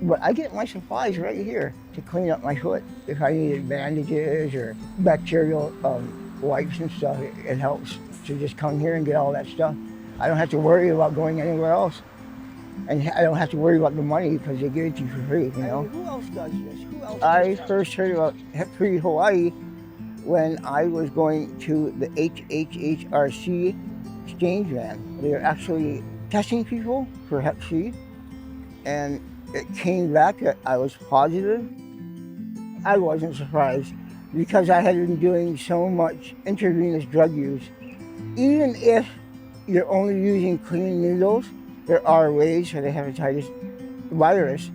But I get my supplies right here to clean up my foot. If I needed bandages or bacterial wipes and stuff, it helps to just come here and get all that stuff. I don't have to worry about going anywhere else. And I don't have to worry about the money because they give it to you for free, you know? Who else does this? Who else I first heard about Hep Free Hawaii when I was going to the HHHRC exchange van. They were actually testing people for Hep C, and it came back that I was positive. I wasn't surprised because I had been doing so much intravenous drug use. Even if you're only using clean needles, there are ways for the hepatitis virus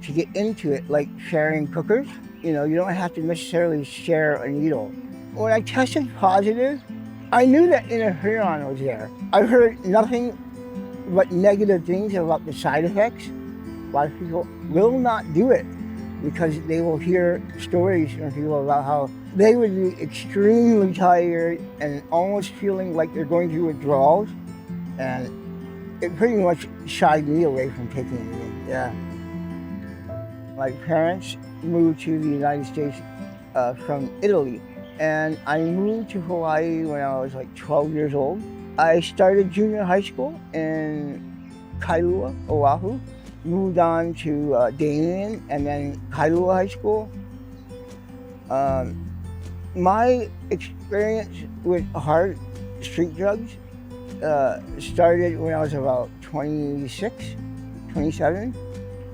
to get into it, like sharing cookers. You know, you don't have to necessarily share a needle. When I tested positive, I knew that interferon was there. I heard nothing but negative things about the side effects. A lot of people will not do it because they will hear stories from people about how they would be extremely tired and almost feeling like they're going through withdrawals. And it pretty much shied me away from taking it, yeah. My parents moved to the United States from Italy, and I moved to Hawaii when I was like 12 years old. I started junior high school in Kailua, Oahu, moved on to Damien and then Kailua High School. My experience with hard street drugs started when I was about 26, 27.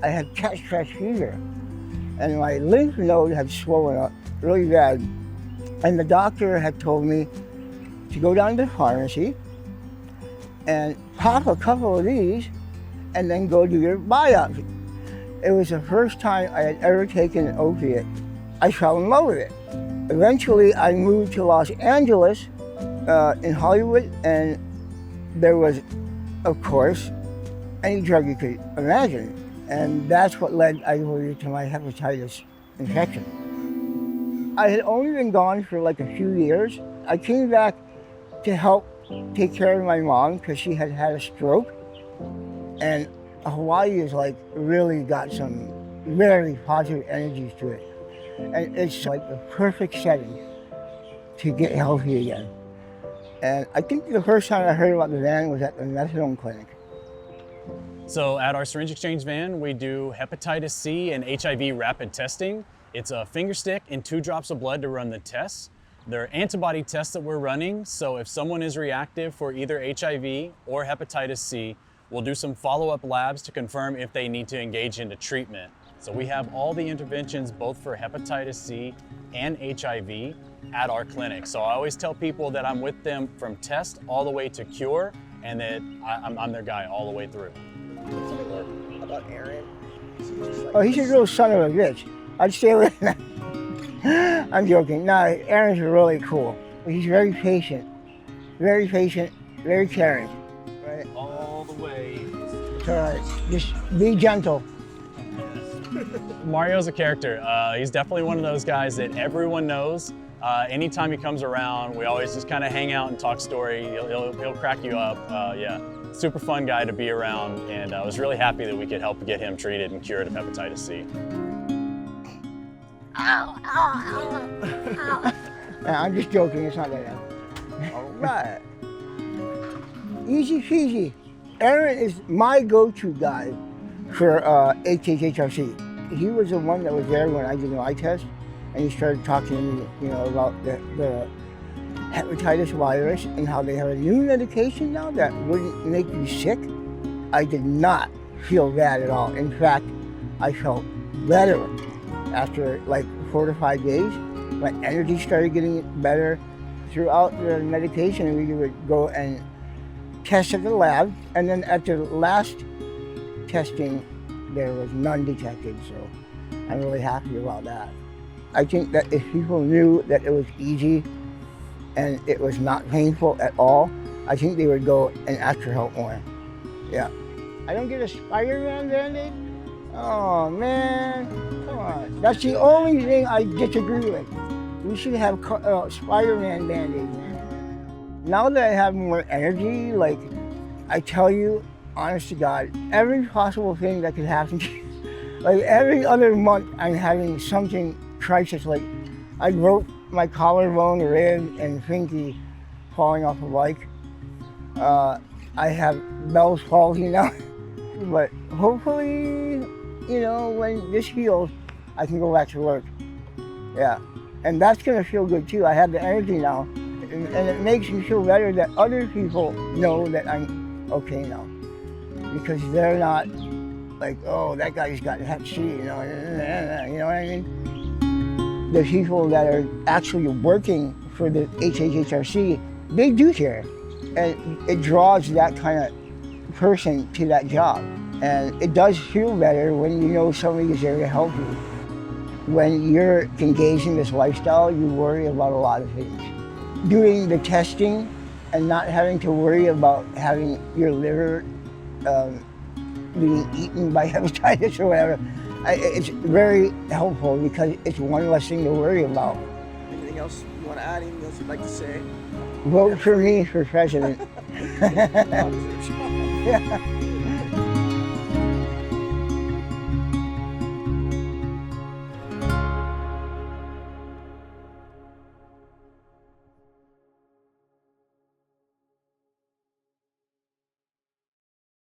I had catch fever, and my lymph node had swollen up really bad. And the doctor had told me to go down to the pharmacy and pop a couple of these and then go do your biopsy. It was the first time I had ever taken an opiate. I fell in love with it. Eventually, I moved to Los Angeles in Hollywood, and there was, of course, any drug you could imagine. And that's what led, I believe, to my hepatitis infection. I had only been gone for like a few years. I came back to help take care of my mom because she had had a stroke. And Hawaii is like really got some very positive energies to it. And it's like the perfect setting to get healthy again. And I think the first time I heard about the van was at the methadone clinic. So at our syringe exchange van, we do hepatitis C and HIV rapid testing. It's a finger stick and 2 drops of blood to run the tests. They're antibody tests that we're running, so if someone is reactive for either HIV or hepatitis C, we'll do some follow-up labs to confirm if they need to engage into treatment. So we have all the interventions both for hepatitis C and HIV at our clinic. So I always tell people that I'm with them from test all the way to cure, and that I'm their guy all the way through. About Aaron? Oh, he's a real son of a bitch. I'd stay with him. I'm joking. No, Aaron's really cool. He's very patient, very caring. Right? All the way. It's all right. Just be gentle. Mario's a character. He's definitely one of those guys that everyone knows. Anytime he comes around, we always just kind of hang out and talk story. He'll crack you up. Yeah, super fun guy to be around, and I was really happy that we could help get him treated and cured of hepatitis C. Ow, ow, ow, ow. I'm just joking, it's not like that. All right. Easy peasy. Aaron is my go-to guy for HHHRC. He was the one that was there when I did my test, and he started talking to me, you know, about the hepatitis virus and how they have a new medication now that wouldn't make you sick. I did not feel bad at all. In fact, I felt better after like 4 to 5 days. My energy started getting better. Throughout the medication, we would go and test at the lab, and then at the last testing, there was none detected, so I'm really happy about that. I think that if people knew that it was easy and it was not painful at all, I think they would go and ask for help more. Yeah. I don't get a Spider-Man Band-Aid? Oh man, come on. That's the only thing I disagree with. We should have Spider-Man Band-Aid, man. Now that I have more energy, like, I tell you, honest to God, every possible thing that could happen to you, Like every other month, I'm having something crisis. Like I broke my collarbone, rib, and pinky falling off a bike. I have Bell's palsy now, but hopefully, when this heals, I can go back to work. Yeah, and that's gonna feel good too. I have the energy now, and it makes me feel better that other people know that I'm okay now, because they're not like, oh, that guy's got Hep C, you know what I mean? The people that are actually working for the HHHRC, they do care, and it draws that kind of person to that job. And it does feel better when you know somebody is there to help you. When you're engaged in this lifestyle, you worry about a lot of things. Doing the testing and not having to worry about having your liver being eaten by hepatitis or whatever, it's very helpful because it's one less thing to worry about. Anything else you want to add? Anything else you'd like to say? Vote for me for president. Yeah.